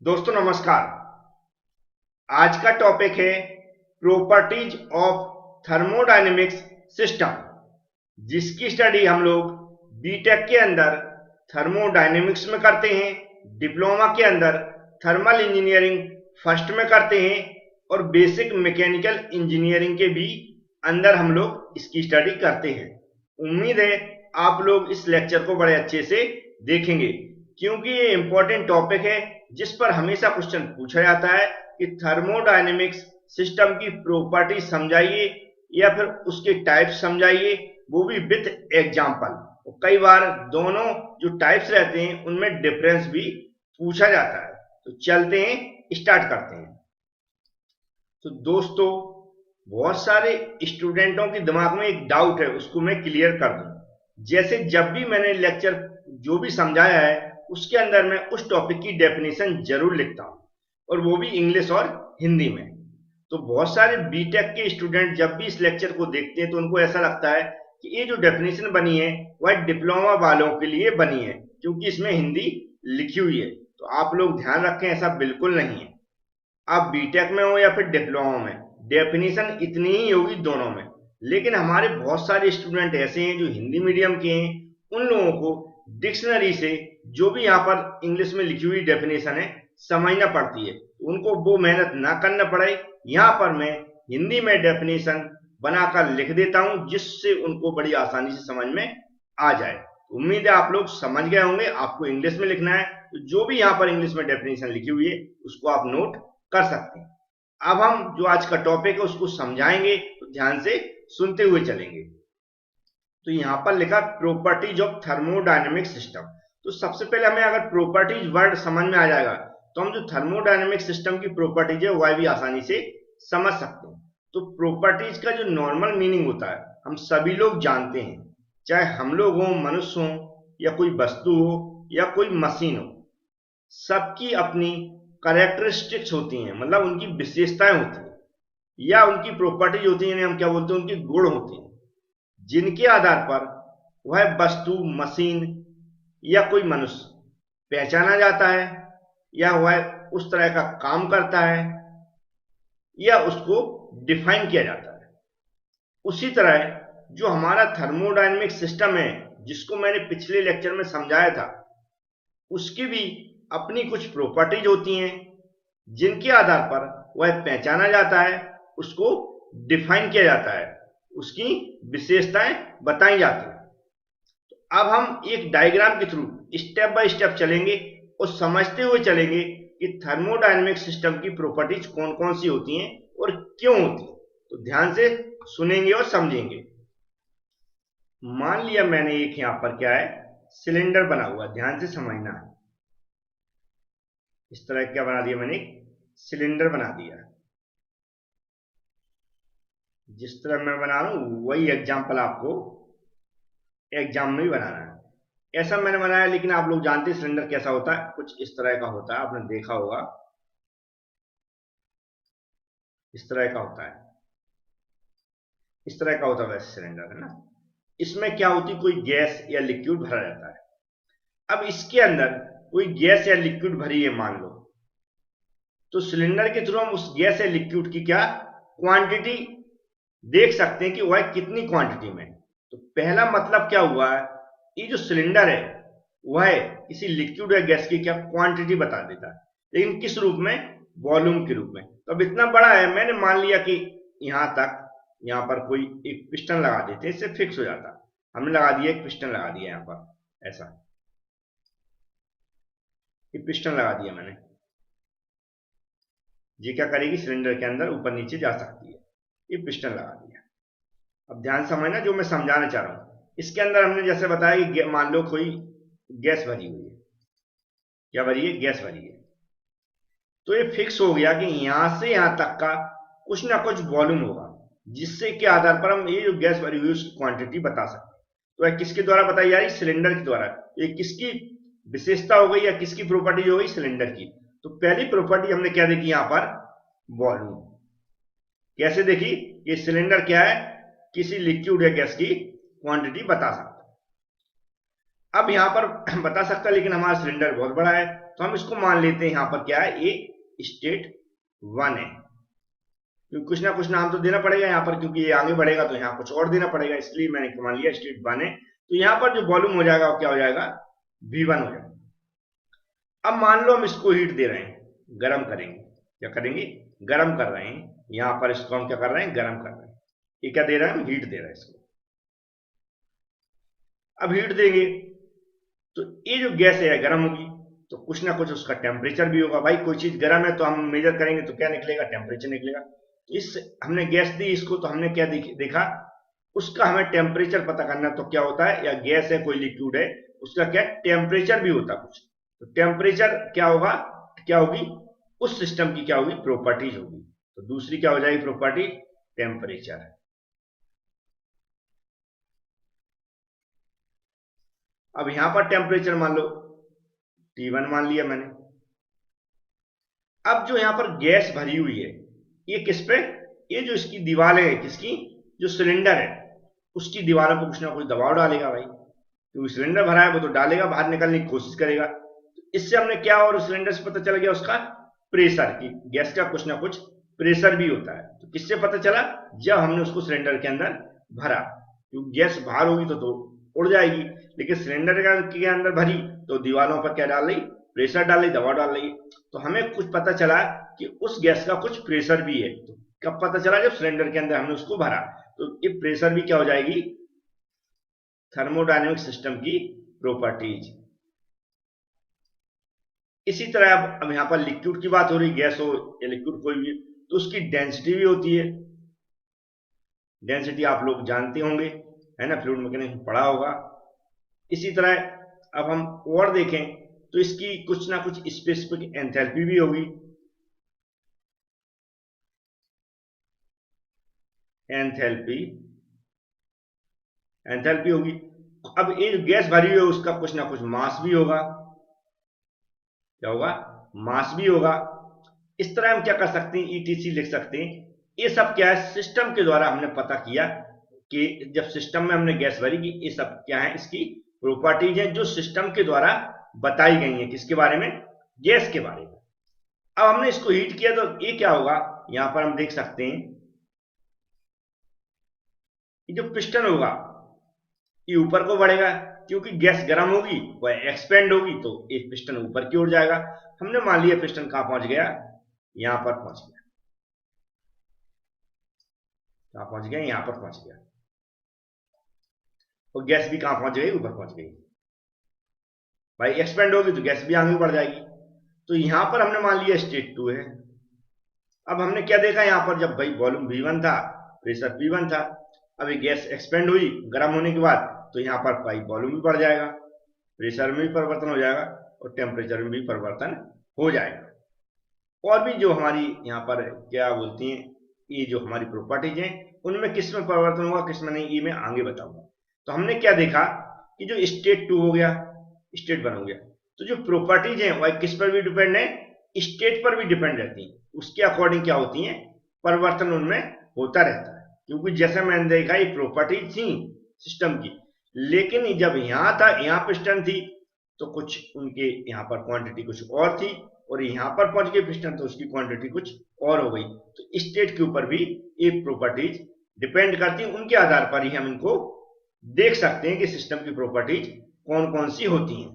दोस्तों नमस्कार। आज का टॉपिक है प्रॉपर्टीज ऑफ थर्मोडायनेमिक्स सिस्टम, जिसकी स्टडी हम लोग बीटेक के अंदर थर्मोडायनेमिक्स में करते हैं, डिप्लोमा के अंदर थर्मल इंजीनियरिंग फर्स्ट में करते हैं और बेसिक मैकेनिकल इंजीनियरिंग के भी अंदर हम लोग इसकी स्टडी करते हैं। उम्मीद है आप लोग इस लेक्चर को बड़े अच्छे से देखेंगे, क्योंकि ये इंपॉर्टेंट टॉपिक है जिस पर हमेशा क्वेश्चन पूछा जाता है कि थर्मोडायनेमिक्स सिस्टम की प्रॉपर्टी समझाइए या फिर उसके टाइप समझाइए, वो भी विथ एग्जांपल। कई बार दोनों जो टाइप्स रहते हैं उनमें डिफरेंस भी पूछा जाता है। तो चलते हैं, स्टार्ट करते हैं। तो दोस्तों, बहुत सारे स्टूडेंटों के दिमाग में एक डाउट है, उसको मैं क्लियर कर दूं। जैसे जब भी मैंने लेक्चर जो भी समझाया है उसके अंदर मैं उस टॉपिक की डेफिनेशन जरूर लिखता हूं, और वो भी इंग्लिश और हिंदी में। तो बहुत सारे बीटेक के स्टूडेंट जब भी इस लेक्चर को देखते हैं तो उनको ऐसा लगता है कि ये जो डेफिनेशन बनी है वह डिप्लोमा वालों के लिए बनी है, क्योंकि इसमें हिंदी लिखी हुई है। तो आप लोग ध्यान रखें, ऐसा बिल्कुल नहीं है। आप बीटेक में हो या फिर डिप्लोमा में, डेफिनेशन इतनी ही होगी दोनों में। लेकिन हमारे बहुत सारे स्टूडेंट ऐसे हैं जो हिंदी मीडियम के हैं, उन लोगों को डिक्शनरी से जो भी यहाँ पर इंग्लिश में लिखी हुई डेफिनेशन है समझना पड़ती है। उनको वो मेहनत ना करना पड़े, यहाँ पर मैं हिंदी में डेफिनेशन बनाकर लिख देता हूँ, जिससे उनको बड़ी आसानी से समझ में आ जाए। उम्मीद है आप लोग समझ गए होंगे। आपको इंग्लिश में लिखना है तो जो भी यहाँ पर इंग्लिश में डेफिनेशन लिखी हुई है उसको आप नोट कर सकते हैं। अब हम जो आज का टॉपिक है उसको समझाएंगे, तो ध्यान से सुनते हुए चलेंगे। तो यहां पर लिखा प्रॉपर्टीज ऑफ थर्मोडायनेमिक सिस्टम। तो सबसे पहले हमें अगर प्रॉपर्टीज वर्ड समझ में आ जाएगा तो हम जो थर्मोडायनेमिक सिस्टम की प्रॉपर्टीज है वह भी आसानी से समझ सकते हैं। तो प्रॉपर्टीज का जो नॉर्मल मीनिंग होता है हम सभी लोग जानते हैं, चाहे हम लोग हों, मनुष्य हो, या कोई वस्तु हो, या कोई मशीन हो, सबकी अपनी कैरेक्टरिस्टिक्स होती हैं, मतलब उनकी विशेषताएं होती हैं या उनकी प्रॉपर्टीज होती हैं, हम क्या बोलते हैं, उनके गुण होते हैं, जिनके आधार पर वह वस्तु, मशीन या कोई मनुष्य पहचाना जाता है, या वह उस तरह का काम करता है, या उसको डिफाइन किया जाता है। उसी तरह जो हमारा थर्मोडायनेमिक सिस्टम है, जिसको मैंने पिछले लेक्चर में समझाया था, उसकी भी अपनी कुछ प्रॉपर्टीज होती हैं जिनके आधार पर वह पहचाना जाता है, उसको डिफाइन किया जाता है, उसकी विशेषताएं बताई जाती हैं। तो अब हम एक डायग्राम के थ्रू स्टेप बाय स्टेप चलेंगे और समझते हुए चलेंगे कि थर्मोडायनेमिक सिस्टम की प्रॉपर्टीज कौन कौन सी होती हैं और क्यों होती हैं। तो ध्यान से सुनेंगे और समझेंगे। मान लिया मैंने एक यहां पर क्या है, सिलेंडर बना हुआ, ध्यान से समझना है। इस तरह क्या बना दिया मैंने, सिलेंडर बना दिया। जिस तरह मैं बना रहा हूं वही एग्जाम्पल आपको एग्जाम में भी बनाना है। ऐसा मैंने बनाया, लेकिन आप लोग जानते हैं सिलेंडर कैसा होता है, कुछ इस तरह का होता है, आपने देखा होगा, इस तरह का होता है, इस तरह का होता है वैसे सिलेंडर, है ना। इसमें क्या होती, कोई गैस या लिक्विड भरा रहता है। अब इसके अंदर कोई गैस या लिक्विड भरी है मान लो, तो सिलेंडर के थ्रू हम उस गैस या लिक्विड की क्या क्वांटिटी देख सकते हैं कि वह कितनी क्वांटिटी में। तो पहला मतलब क्या हुआ है, ये जो सिलेंडर है वह किसी लिक्विड या गैस की क्या क्वांटिटी बता देता है, लेकिन किस रूप में, वॉल्यूम के रूप में। तो अब इतना बड़ा है, मैंने मान लिया कि यहां तक, यहां पर कोई एक पिस्टन लगा देते, इससे फिक्स हो जाता। हमने लगा दिया, एक पिस्टन लगा दिया यहां पर, ऐसा एक पिस्टन लगा दिया मैंने। ये क्या करेगी, सिलेंडर के अंदर ऊपर नीचे जा सकती है, ये पिस्टन लगा दिया। अब ध्यान समझना जो मैं समझाना चाह रहा हूं। इसके अंदर हमने जैसे बताया कि मान लो कोई गैस भरी हुई है, क्या भरी है, गैस भरी है। तो ये फिक्स हो गया कि यहां से यहां तक का कुछ ना कुछ वॉल्यूम होगा, जिससे के आधार पर हम ये जो गैस भरी हुई है उसकी क्वांटिटी बता सकते हैं। तो यह किसके द्वारा बताई जा रही, सिलेंडर के द्वारा। ये किसकी विशेषता हो गई या किसकी प्रॉपर्टी हो गई, सिलेंडर की। तो पहली प्रॉपर्टी हमने क्या देखी यहां पर, वॉल्यूम। कैसे देखी, ये सिलेंडर क्या है, किसी लिक्विड या गैस की क्वांटिटी बता सकता है। अब यहाँ पर बता सकता लेकिन हमारा सिलेंडर बहुत बड़ा है, तो हम इसको मान लेते हैं यहाँ पर क्या है, ये स्टेट 1 है, क्योंकि कुछ ना नाम तो देना पड़ेगा यहाँ पर, क्योंकि ये आगे बढ़ेगा तो यहाँ कुछ और देना पड़ेगा, इसलिए मैंने मान लिया स्टेट 1 है। तो यहाँ पर जो वॉल्यूम हो जाएगा वो क्या हो जाएगा, V1 हो जाएगा। अब मान लो हम इसको हीट दे रहे हैं, गर्म करेंगे, क्या करेंगे, गर्म कर रहे हैं, यहाँ पर इसको हम क्या कर रहे हैं, गर्म कर रहे हैं। ये क्या दे रहे हैं, हम हीट दे रहे हैं इसको। अब हीट देंगे तो ये जो गैस है गर्म होगी, तो कुछ ना कुछ उसका टेम्परेचर भी होगा। भाई कोई चीज गर्म है तो हम मेजर करेंगे तो क्या निकलेगा, टेम्परेचर निकलेगा। इस हमने गैस दी इसको, तो हमने क्या देखा, उसका हमें टेम्परेचर पता करना। तो क्या होता है, या गैस है कोई लिक्विड है, उसका क्या टेम्परेचर भी होता कुछ। तो टेम्परेचर क्या होगा, क्या होगी, उस सिस्टम की क्या होगी, प्रॉपर्टीज होगी। तो दूसरी क्या हो जाएगी प्रॉपर्टी, टेम्परेचर। अब यहां पर टेम्परेचर मान लो T1 मान लिया मैंने। अब जो यहां पर गैस भरी हुई है, ये किस पे, ये जो इसकी दीवारें है, किसकी, जो सिलेंडर है उसकी दीवारों पर कुछ ना कुछ दबाव डालेगा भाई, क्योंकि सिलेंडर भरा है वो तो डालेगा, बाहर निकलने की कोशिश करेगा। इससे हमने क्या, और सिलेंडर से पता चल गया उसका प्रेशर, की गैस का कुछ ना कुछ प्रेशर भी होता है। तो किससे पता चला, जब हमने उसको सिलेंडर के अंदर भरा, क्योंकि गैस बाहर होगी तो उड़ जाएगी, लेकिन सिलेंडर के अंदर भरी तो दीवारों पर क्या डाल रही, प्रेशर डाल रही, दबाव डाल रही। तो हमें कुछ पता चला कि उस गैस का कुछ प्रेशर भी है। तो कब पता चला, जब सिलेंडर के अंदर हमने उसको भरा। तो ये प्रेशर भी क्या हो जाएगी, थर्मोडायनेमिक सिस्टम की प्रॉपर्टीज। इसी तरह अब यहां पर लिक्विड की बात हो रही, गैस हो या लिक्विड कोई भी, तो उसकी डेंसिटी भी होती है। डेंसिटी आप लोग जानते होंगे, है ना, फ्लूइड मैकेनिक्स में पढ़ा होगा। इसी तरह अब हम और देखें तो इसकी कुछ ना कुछ स्पेसिफिक एंथैल्पी भी होगी। एंथैल्पी, एंथैल्पी होगी। अब ये जो गैस भरी हुई है उसका कुछ ना कुछ मास भी होगा। क्या होगा, मास भी होगा। इस तरह हम क्या कर सकते हैं, ईटीसी लिख सकते हैं। ये सब क्या है, सिस्टम के द्वारा हमने पता किया कि जब सिस्टम में हमने गैस भरी कि ये सब क्या है, इसकी प्रॉपर्टीज हैं जो सिस्टम के द्वारा बताई गई हैं। किसके बारे में, गैस के बारे में। अब हमने इसको हीट किया तो ये क्या होगा, यहां पर हम देख सकते हैं ये जो पिस्टन होगा ये ऊपर को बढ़ेगा, क्योंकि गैस गर्म होगी वह एक्सपेंड होगी, तो एक पिस्टन ऊपर की ओर जाएगा। हमने मान लिया पिस्टन कहां पहुंच गया, यहां पर पहुंच गया। कहां पहुंच गया, यहां पर पहुंच गया। और गैस भी कहां पहुंच गई, ऊपर पहुंच गई। भाई एक्सपेंड होगी तो गैस भी आगे बढ़ जाएगी। तो यहां पर हमने मान लिया स्टेट 2 है। अब हमने क्या देखा, यहां पर जब भाई वॉल्यूम V1 था, प्रेशर P1 था। अब ये गैस एक्सपेंड हुई गर्म होने के बाद, तो यहां पर भाई वॉल्यूम भी बढ़ जाएगा, प्रेशर में भी परिवर्तन हो जाएगा और टेम्परेचर में भी परिवर्तन हो जाएगा। और भी जो हमारी यहाँ पर क्या बोलती हैं, ये जो हमारी प्रॉपर्टीज हैं उनमें किस में परिवर्तन होगा, किस में नहीं, ये मैं आगे बताऊंगा। तो हमने क्या देखा कि जो स्टेट 2 हो गया, स्टेट 1 हो गया, तो जो प्रॉपर्टीज हैं वह किस पर भी डिपेंड है, स्टेट पर भी डिपेंड रहती हैं। उसके अकॉर्डिंग क्या होती हैं, परिवर्तन उनमें होता रहता है। क्योंकि जैसे मैंने देखा ये प्रॉपर्टीज थी सिस्टम की, लेकिन जब यहां था, यहां पिस्टन थी, तो कुछ उनके यहां पर क्वांटिटी कुछ और थी, और यहां पर पहुंच गए पिस्टन तो उसकी क्वांटिटी कुछ और हो गई। तो स्टेट के ऊपर भी एक प्रॉपर्टीज डिपेंड करती है, उनके आधार पर ही हम इनको देख सकते हैं कि सिस्टम की प्रॉपर्टीज कौन कौन सी होती हैं।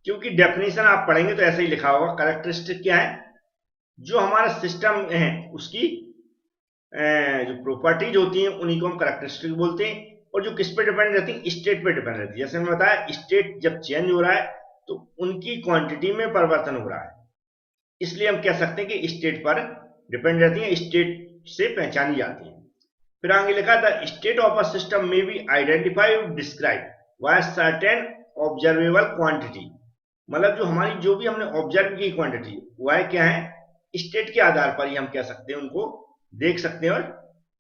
क्योंकि डेफिनेशन आप पढ़ेंगे तो ऐसे ही लिखा होगा, कैरेक्टरिस्टिक क्या है, जो हमारा सिस्टम है उसकी जो प्रॉपर्टीज होती हैं उन्हीं को हम कैरेक्टरिस्टिक बोलते हैं। और जो किस पे डिपेंड रहती है, स्टेट पे डिपेंड रहती है। जैसे मैंने बताया, स्टेट जब चेंज हो रहा है तो उनकी क्वांटिटी में परिवर्तन हो रहा है, इसलिए हम कह सकते हैं कि स्टेट पर डिपेंड रहती है, स्टेट से पहचानी जाती है। फिर आगे लिखा था, स्टेट ऑफ अ सिस्टम में बी आइडेंटिफाई और describe by certain observable quantity. मतलब जो हमारी जो भी हमने ऑब्जर्व की क्वांटिटी वह क्या है, स्टेट के आधार पर ही हम कह सकते हैं, उनको देख सकते हैं और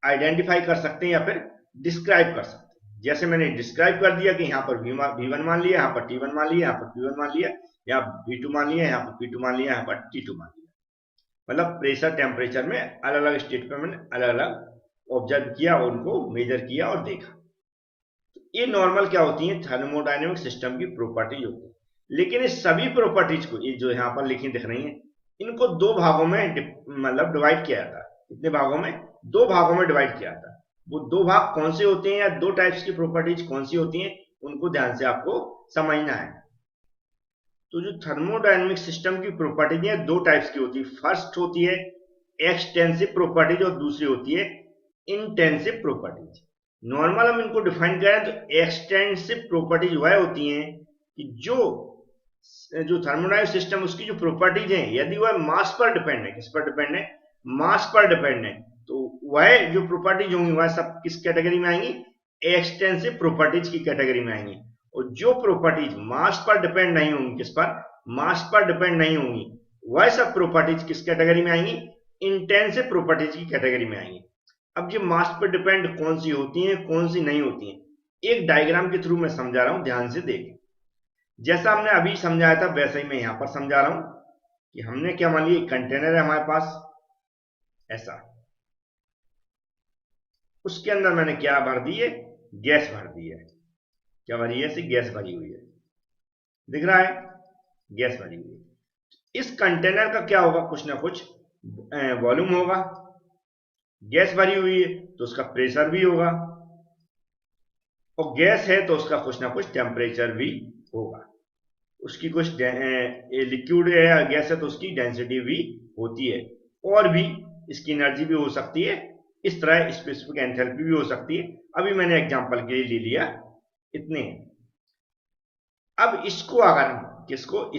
आइडेंटिफाई कर सकते हैं या फिर डिस्क्राइब कर सकते हैं। जैसे मैंने डिस्क्राइब कर दिया कि यहाँ पर V1 मान लिया, यहाँ पर T1 मान लिया, यहाँ पर P1 मान लिया, यहाँ V2 मान लिया, यहाँ पर P2 मान लिया, यहाँ पर T2 मान लिया। मतलब प्रेशर टेम्परेचर में अलग अलग स्टेट पर मैंने अलग अलग ऑब्जर्व किया, उनको मेजर किया और देखा। तो ये नॉर्मल क्या होती है, थर्मोडायनेमिक सिस्टम की प्रॉपर्टीज होती है। लेकिन इस सभी प्रॉपर्टीज को, ये जो यहाँ पर लिखी दिख रही है, इनको दो भागों में मतलब डिवाइड किया जाता है। कितने भागों में? दो भागों में डिवाइड किया जाता है। वो दो भाग कौन से होते हैं या दो टाइप्स की प्रॉपर्टीज कौन सी होती हैं, उनको ध्यान से आपको समझना है। तो जो थर्मोडायनेमिक सिस्टम की प्रॉपर्टीज है दो टाइप्स की होती है। फर्स्ट होती है एक्सटेंसिव प्रॉपर्टीज और दूसरी होती है इंटेंसिव प्रॉपर्टीज। नॉर्मल हम इनको डिफाइन करें तो एक्सटेंसिव प्रॉपर्टीज वह होती हैं कि जो थर्मोडायनेमिक सिस्टम उसकी जो प्रॉपर्टीज हैं यदि वह मास पर डिपेंड है, किस पर डिपेंड है? मास पर डिपेंड है, तो वह जो प्रॉपर्टीज होंगी वह सब किस कैटेगरी में आएंगी? एक्सटेंसिव प्रॉपर्टीज की कैटेगरी में आएंगी। और जो प्रॉपर्टीज मास पर डिपेंड नहीं होंगी, किस पर? मास पर डिपेंड नहीं होंगी, वह सब प्रॉपर्टीज किस कैटेगरी में आएंगी? इंटेंसिव प्रॉपर्टीज की कैटेगरी में आएंगी। अब ये मास पर डिपेंड कौन सी होती हैं, कौन सी नहीं होती हैं, एक डायग्राम के थ्रू मैं समझा रहा हूं, ध्यान से देखें। जैसा हमने अभी समझाया था वैसे ही मैं यहां पर समझा रहा हूं कि हमने क्या मान लिया, एक कंटेनर है हमारे पास ऐसा, उसके अंदर मैंने क्या भर दी है? गैस भर दी है। क्या भरी है? ऐसी गैस भरी हुई है, दिख रहा है? गैस भरी हुई है। इस कंटेनर का क्या होगा? कुछ ना कुछ वॉल्यूम होगा। गैस भरी हुई है तो उसका प्रेशर भी होगा, और गैस है तो उसका कुछ ना कुछ टेम्परेचर भी होगा। उसकी कुछ लिक्विड है या गैस है तो उसकी डेंसिटी भी होती है, और भी इसकी एनर्जी भी हो सकती है। इस तरह स्पेसिफिक एंथैल्पी भी हो सकती है। अभी मैंने एग्जांपल के लिए ले लिया इतने। अब इसको अगर किसको?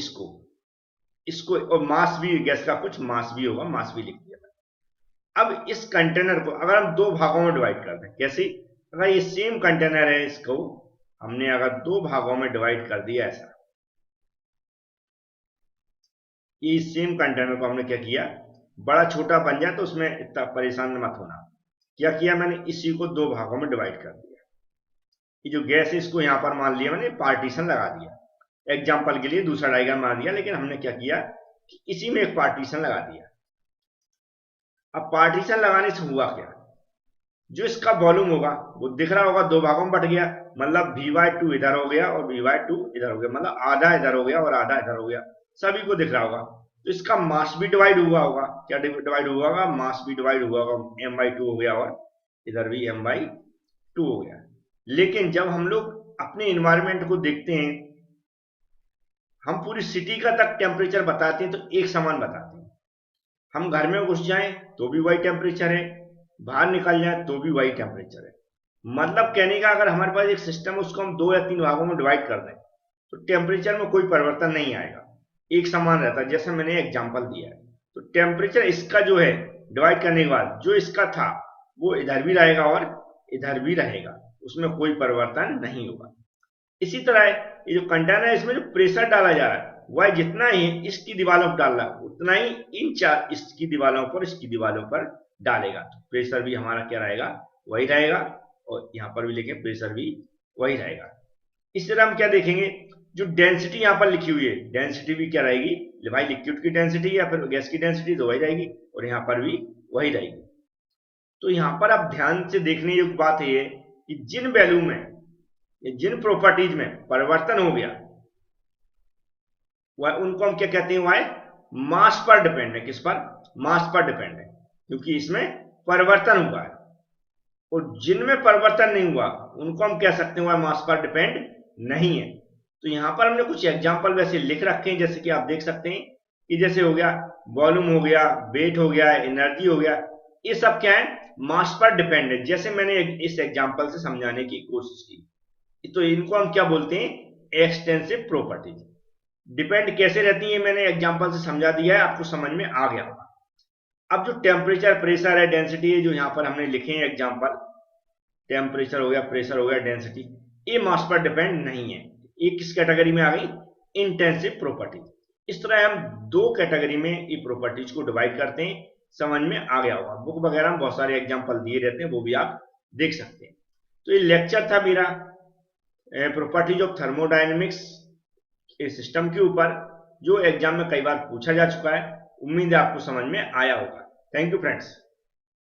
इसको और मास भी, गैस का कुछ मास भी होगा, मास भी लिख दिया। अब इस कंटेनर को अगर हम दो भागों में डिवाइड कर दें, कैसे? अगर ये सेम कंटेनर है, इसको हमने अगर दो भागों में डिवाइड कर दिया ऐसा, ये सेम कंटेनर को हमने क्या किया, बड़ा छोटा बन जाए तो उसमें इतना परेशान मत होना। क्या किया मैंने? इसी को दो भागों में डिवाइड कर दिया। ये जो गैस है इसको यहां पर मान लिया मैंने, पार्टीशन लगा दिया। एग्जाम्पल के लिए दूसरा डायग्राम मान दिया, लेकिन हमने क्या किया कि इसी में एक पार्टीशन लगा दिया। अब पार्टीशन लगाने से हुआ क्या? जो इसका वॉल्यूम होगा वो दिख रहा होगा, दो भागों में बट गया, मतलब V/2 इधर हो गया और V/2 इधर हो गया, मतलब आधा इधर हो गया और आधा इधर हो गया, सभी को दिख रहा होगा। तो इसका मास भी डिवाइड हुआ होगा। क्या डिवाइड हुआ होगा? मास भी डिवाइड हुआ होगा, M/2 हो गया और इधर भी M/2 हो गया। लेकिन जब हम लोग अपने इन्वायरमेंट को देखते हैं, हम पूरी सिटी का तक टेम्परेचर बताते हैं तो एक समान बताते हैं। हम घर में घुस जाएं तो भी वही टेम्परेचर है, बाहर निकल जाए तो भी वही टेम्परेचर है। मतलब कहने का, अगर हमारे पास एक सिस्टम है उसको हम दो या तीन भागों में डिवाइड कर दें तो टेम्परेचर में कोई परिवर्तन नहीं आएगा, एक समान रहता है, जैसे मैंने एग्जांपल दिया है। तो टेम्परेचर इसका जो है डिवाइड करने के बाद जो इसका था वो इधर भी रहेगा और इधर भी रहेगा, उसमें कोई परिवर्तन नहीं होगा। इसी तरह ये जो कंटेनर है इसमें जो प्रेशर डाला जा रहा है वह जितना ही इसकी दीवारों पर डाल रहा है उतना ही इन चार इसकी दीवारों पर, इसकी दीवारों पर डालेगा। तो प्रेशर भी हमारा क्या रहेगा? वही रहेगा, और यहाँ पर भी लिखें प्रेशर भी वही रहेगा। इस तरह हम क्या देखेंगे, जो डेंसिटी यहाँ पर लिखी हुई है, डेंसिटी भी क्या रहेगी? भाई लिक्विड की डेंसिटी या फिर गैस की डेंसिटी तो वही रहेगी, और यहाँ पर भी वही रहेगी। तो यहाँ पर आप ध्यान से देखने योग्य बात है कि जिन वैल्यू में, जिन प्रॉपर्टीज में परिवर्तन हो गया वह, उनको हम क्या कहते हैं? वह मास पर डिपेंड है। किस पर? मास पर डिपेंड है, क्योंकि इसमें परिवर्तन हुआ है। और जिनमें परिवर्तन नहीं हुआ उनको हम कह सकते हैं वह मास पर डिपेंड नहीं है। तो यहां पर हमने कुछ एग्जांपल वैसे लिख रखे हैं, जैसे कि आप देख सकते हैं कि जैसे हो गया वॉल्यूम, हो गया वेट, हो गया एनर्जी, हो गया, ये सब क्या है? मास पर डिपेंड है, जैसे मैंने इस एग्जांपल से समझाने की कोशिश की। तो इनको हम क्या बोलते हैं? Extensive properties. डिपेंड कैसे रहती है मैंने एग्जांपल से समझा दिया है, आपको समझ में आ गया होगा। अब जो टेम्परेचर, प्रेशर है, डेंसिटी है, जो यहां पर हमने लिखे हैं एग्जांपल, टेम्परेचर हो गया, प्रेशर हो गया, डेंसिटी, ये मास पर डिपेंड नहीं है। ये किस कैटेगरी में आ गई? Intensive properties. इस तरह हम दो कैटेगरी में ये प्रॉपर्टीज को डिवाइड करते हैं, समझ में आ गया होगा। बुक वगैरह में बहुत सारे एग्जांपल दिए रहते हैं, वो भी आप देख सकते हैं। तो ये लेक्चर था मेरा प्रॉपर्टीज ऑफ थर्मोडायनेमिक्स सिस्टम के ऊपर, जो एग्जाम में कई बार पूछा जा चुका है। उम्मीद है आपको समझ में आया होगा। Thank you friends.